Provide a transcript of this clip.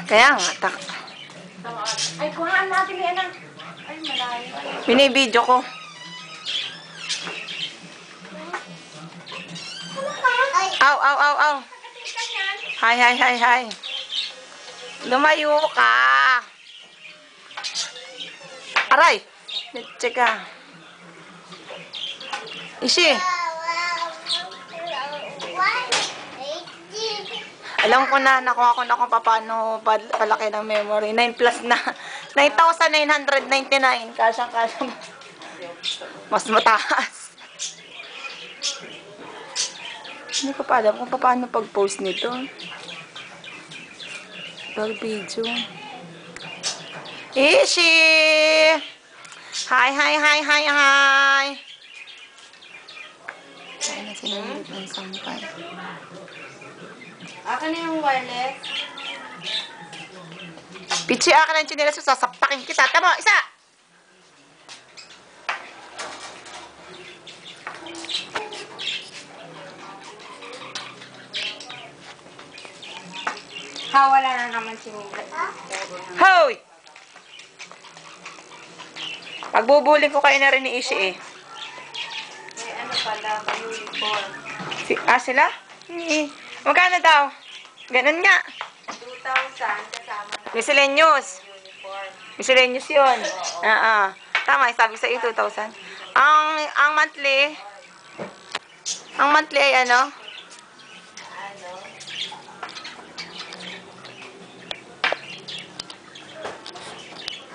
Kaya nga, Ay, kuhaan natin yan ah. Ay, malayo. binibidyo ko. Aw, aw, aw, aw. Hi, hi, hi, hi. Lumayo ka. Aray. Tsaka. Ishi. Alam ko na, nakuha ko na kung paano palaki ng memory. 9 plus na. 9,999. Kasyang-kasyang. Mas mataas. Hindi ko pa alam kung paano pag-post nito. Pag-video. Ishi! Hi, hi, hi, hi, hi! Kaya na sinunod ng sampay. Akin na yung wireless. Pichi, akin ang chinelas, sasaktakin kita. Tama, isa! Ha, wala na naman sinigay. Hoy! Pagbubuling ko kayo na rin ni Ishi eh. May ano pala, may uniform. Sila? Magkano daw? Ganun nga. 2,000 kasama na Miscellaneous. uniform. Miscellaneous yun. Tama, sabi sa iyo 2,000. Ang monthly ay ano?